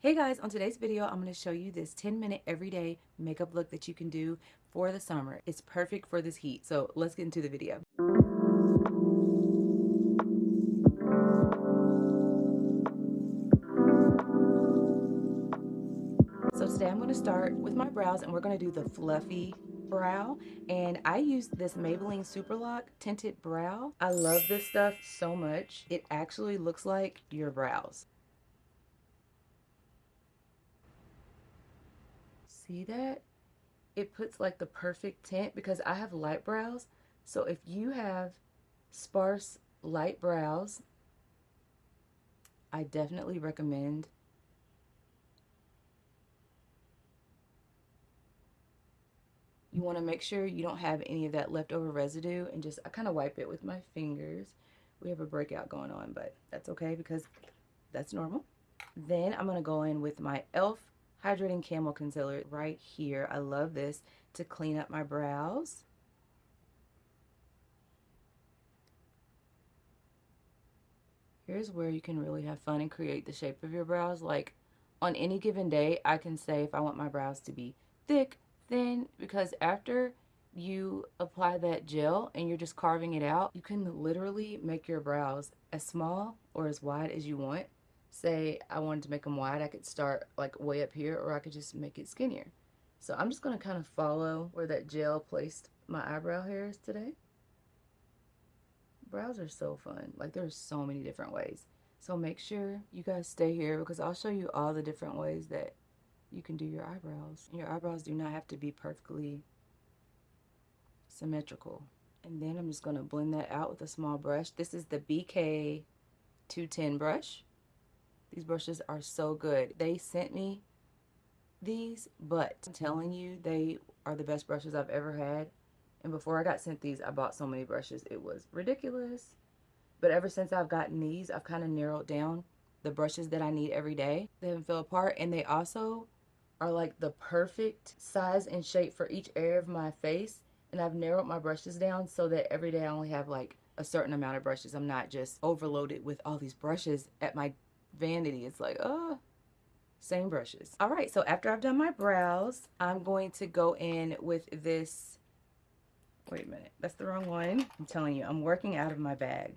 Hey guys, on today's video, I'm going to show you this 10-minute everyday makeup look that you can do for the summer. It's perfect for this heat, so let's get into the video. So today I'm going to start with my brows and we're going to do the fluffy brow, and I use this Maybelline Superlock tinted brow. I love this stuff so much. It actually looks like your brows. See that? It puts like the perfect tint because I have light brows. So if you have sparse light brows, I definitely recommend you want to make sure you don't have any of that leftover residue, and just I kind of wipe it with my fingers. We have a breakout going on, but that's okay because that's normal. Then I'm going to go in with my e.l.f. Hydrating Camo Concealer right here. I love this to clean up my brows. Here's where you can really have fun and create the shape of your brows. Like on any given day, I can say if I want my brows to be thick, thin, because after you apply that gel and you're just carving it out, you can literally make your brows as small or as wide as you want. Say I wanted to make them wide, I could start like way up here, or I could just make it skinnier. So I'm just going to kind of follow where that gel placed my eyebrow hairs today. Brows are so fun. Like there's so many different ways. So make sure you guys stay here because I'll show you all the different ways that you can do your eyebrows. Your eyebrows do not have to be perfectly symmetrical. And then I'm just going to blend that out with a small brush. This is the BK 210 brush. These brushes are so good. They sent me these, but I'm telling you, they are the best brushes I've ever had. And before I got sent these, I bought so many brushes. It was ridiculous. But ever since I've gotten these, I've kind of narrowed down the brushes that I need every day. They haven't fell apart, and they also are like the perfect size and shape for each area of my face. And I've narrowed my brushes down so that every day I only have like a certain amount of brushes. I'm not just overloaded with all these brushes at my vanity. It's like, oh, same brushes. All right, so after I've done my brows, I'm going to go in with this. Wait a minute, that's the wrong one. I'm telling you, I'm working out of my bag.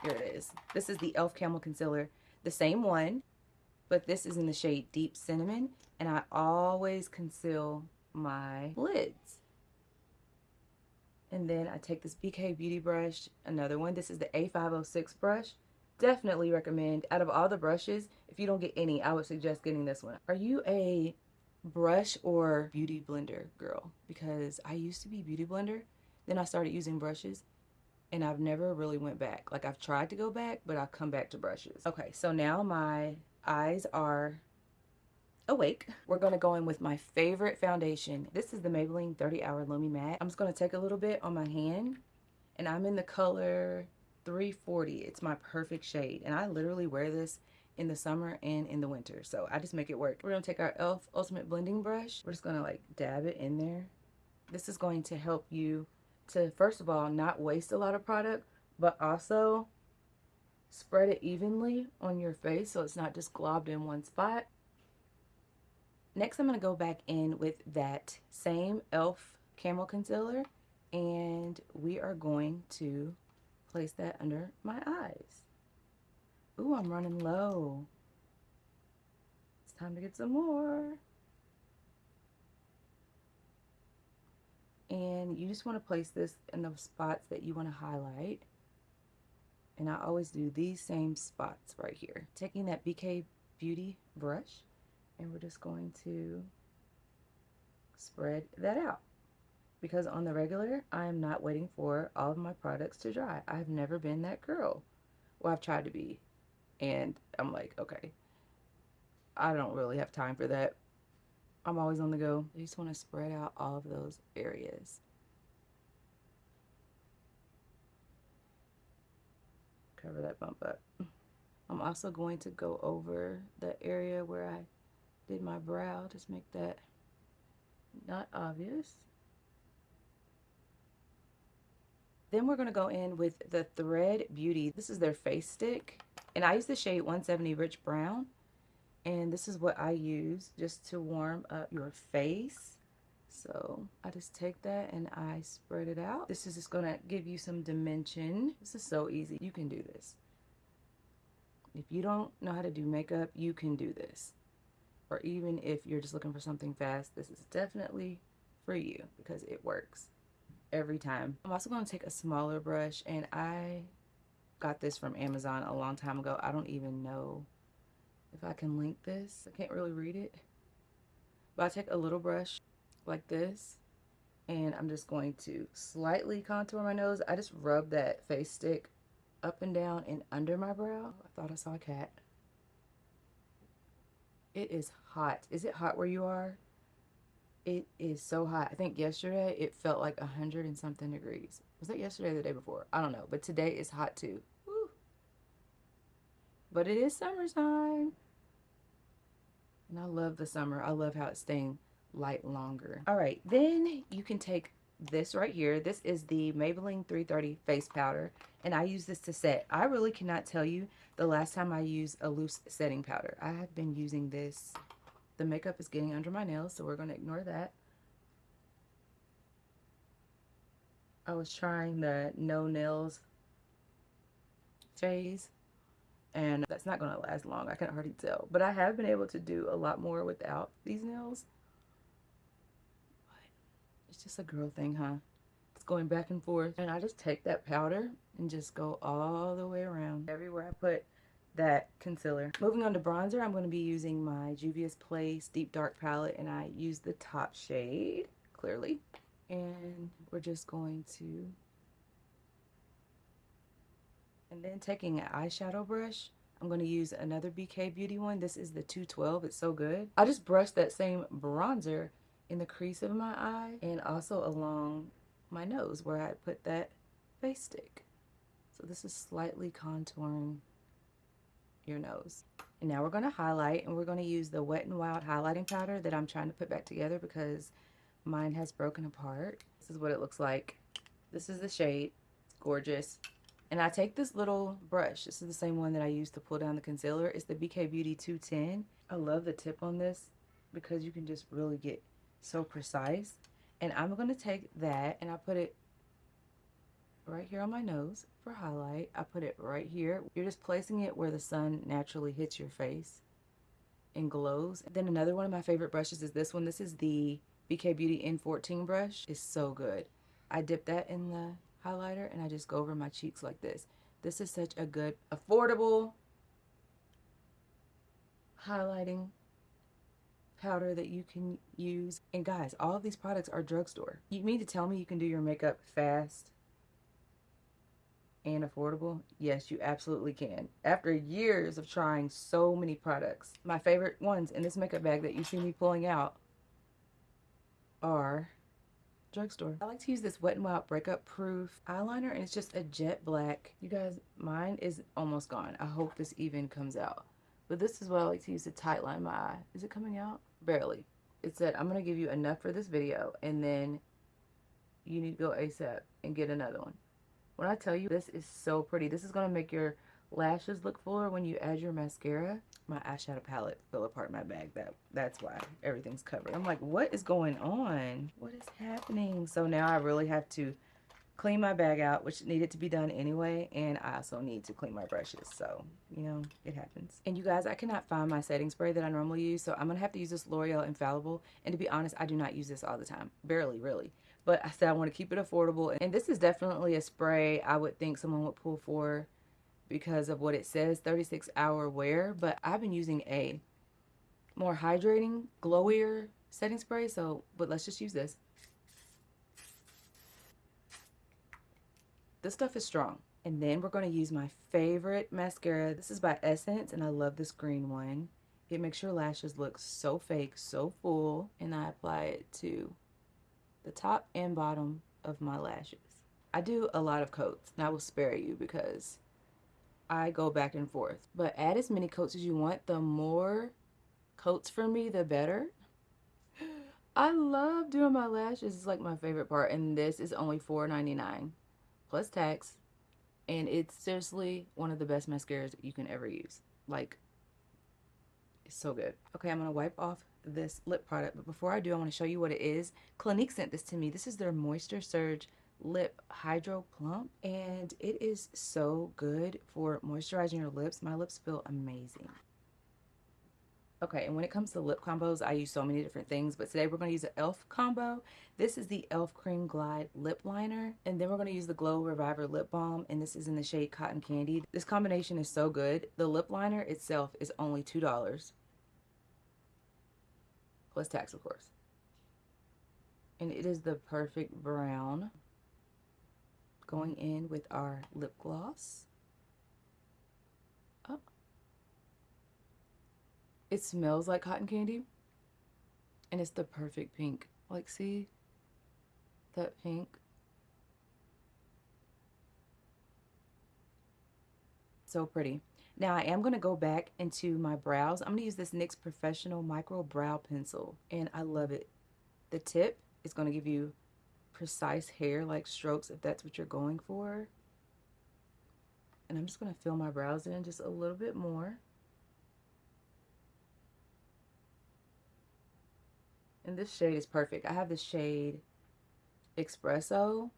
Here it is. This is the e.l.f. Camo Concealer, the same one, but this is in the shade Deep Cinnamon, and I always conceal my lids. And then I take this BK Beauty brush, another one. This is the A506 brush. Definitely recommend, out of all the brushes, if you don't get any, I would suggest getting this one. Are you a brush or beauty blender girl? Because I used to be beauty blender, then I started using brushes, and I've never really went back. Like I've tried to go back, but I've come back to brushes. Okay, so now my eyes are awake. We're gonna go in with my favorite foundation. This is the Maybelline 30 Hour Lumi Matte. I'm just gonna take a little bit on my hand, and I'm in the color 340. It's my perfect shade, and I literally wear this in the summer and in the winter, so I just make it work. We're gonna take our e.l.f. Ultimate Blending Brush. We're just gonna like dab it in there. This is going to help you to, first of all, not waste a lot of product, but also spread it evenly on your face so it's not just globbed in one spot. Next, I'm going to go back in with that same e.l.f. Camo Concealer, and we are going to place that under my eyes. Ooh, I'm running low. It's time to get some more. And you just want to place this in the spots that you want to highlight. And I always do these same spots right here. Taking that BK Beauty brush, and we're just going to spread that out. Because on the regular, I am not waiting for all of my products to dry. I've never been that girl. Well, I've tried to be. And I'm like, okay, I don't really have time for that. I'm always on the go. I just want to spread out all of those areas. Cover that bump up. I'm also going to go over the area where I did my brow. Just make that not obvious. Then we're going to go in with the Thread Beauty. This is their face stick. And I use the shade 170 Rich Brown. And this is what I use just to warm up your face. So I just take that and I spread it out. This is just gonna give you some dimension. This is so easy. You can do this. If you don't know how to do makeup, you can do this. Or even if you're just looking for something fast, this is definitely for you because it works every time. I'm also gonna take a smaller brush, and I got this from Amazon a long time ago. I don't even know if I can link this. I can't really read it. But I take a little brush like this, and I'm just going to slightly contour my nose. I just rub that face stick up and down and under my brow. I thought I saw a cat. It is hot. Is it hot where you are? It is so hot. I think yesterday it felt like 100 and something degrees. Was that yesterday or the day before? I don't know. But today is hot too. Woo. But it is summertime. And I love the summer. I love how it's staying light longer. All right, then you can take this right here. This is the Maybelline 330 face powder, and I use this to set. I really cannot tell you the last time I used a loose setting powder. I have been using this. The makeup is getting under my nails, so we're going to ignore that. I was trying the no nails phase, and that's not going to last long. I can already tell. But I have been able to do a lot more without these nails. But it's just a girl thing, huh? It's going back and forth. And I just take that powder and just go all the way around. Everywhere I put that concealer. Moving on to bronzer, I'm going to be using my Juvia's Place Deep Dark palette. And I use the top shade, clearly. And we're just going to... And then taking an eyeshadow brush, I'm going to use another BK Beauty one. This is the 212. It's so good. I just brushed that same bronzer in the crease of my eye and also along my nose where I put that face stick. So this is slightly contouring your nose. And now we're going to highlight, and we're going to use the Wet n Wild highlighting powder that I'm trying to put back together because mine has broken apart. This is what it looks like. This is the shade. It's gorgeous. And I take this little brush. This is the same one that I used to pull down the concealer. It's the BK Beauty 210. I love the tip on this because you can just really get so precise. And I'm going to take that and I put it right here on my nose for highlight. I put it right here. You're just placing it where the sun naturally hits your face and glows. And then another one of my favorite brushes is this one. This is the BK Beauty N14 brush. It's so good. I dip that in the highlighter and I just go over my cheeks like this. This is such a good, affordable highlighting powder that you can use. And guys, all of these products are drugstore. You mean to tell me you can do your makeup fast and affordable? Yes, you absolutely can. After years of trying so many products, my favorite ones in this makeup bag that you see me pulling out are drugstore. I like to use this Wet n Wild breakup proof eyeliner, and it's just a jet black. You guys, mine is almost gone. I hope this even comes out. But this is what I like to use to tight line my eye. Is it coming out? Barely. It said I'm going to give you enough for this video, and then you need to go ASAP and get another one. When I tell you, this is so pretty. This is going to make your lashes look fuller when you add your mascara. My eyeshadow palette fell apart in my bag. That's why everything's covered. I'm like, what is going on? What is happening? So now I really have to clean my bag out, which needed to be done anyway, and I also need to clean my brushes. So, you know, it happens. And you guys, I cannot find my setting spray that I normally use, so I'm gonna have to use this L'Oreal Infallible. And to be honest, I do not use this all the time. Barely, really. But I said I want to keep it affordable, and this is definitely a spray I would think someone would pull for because of what it says, 36-hour wear. But I've been using a more hydrating, glowier setting spray, but let's just use this. This stuff is strong. And then we're going to use my favorite mascara. This is by Essence, and I love this green one. It makes your lashes look so fake, so full, and I apply it to the top and bottom of my lashes. I do a lot of coats, and I will spare you because I go back and forth. But add as many coats as you want. The more coats for me, the better. I love doing my lashes. It's like my favorite part, and this is only $4.99 plus tax, and it's seriously one of the best mascaras you can ever use. Like, It's so good. Okay, I'm gonna wipe off this lip product, but before I do, I want to show you what it is. Clinique sent this to me. This is their Moisture Surge Lip Hydro Plump, and it is so good for moisturizing your lips. My lips feel amazing. Okay, and when it comes to lip combos, I use so many different things, but today we're going to use an e.l.f. combo. This is the e.l.f. Cream Glide Lip Liner, and then we're going to use the Glow Reviver Lip Balm, and this is in the shade Cotton Candy. This combination is so good. The lip liner itself is only $2, plus tax, of course. And it is the perfect brown. Going in with our lip gloss. Oh. It smells like cotton candy, and it's the perfect pink. Like, see that pink? So pretty. Now I am going to go back into my brows. I'm going to use this NYX Professional Micro Brow Pencil, and I love it. The tip is going to give you precise hair-like strokes if that's what you're going for. And I'm just going to fill my brows in just a little bit more. And this shade is perfect. I have the shade Espresso.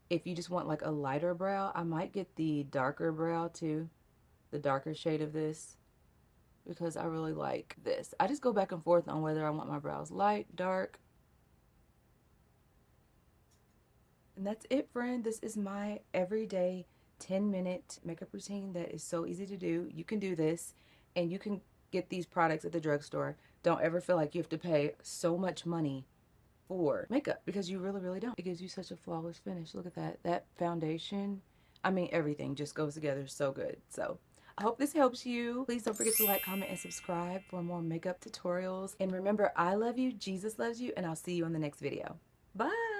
If you just want like a lighter brow, I might get the darker brow too, the darker shade of this, because I really like this. I just go back and forth on whether I want my brows light, dark. And that's it, friend. This is my everyday 10-minute makeup routine that is so easy to do. You can do this, and you can get these products at the drugstore. Don't ever feel like you have to pay so much money for makeup, because you really, really don't. It gives you such a flawless finish. Look at that. That foundation, I mean, everything just goes together so good. So I hope this helps you. Please don't forget to like, comment, and subscribe for more makeup tutorials. And remember, I love you, Jesus loves you, and I'll see you on the next video. Bye.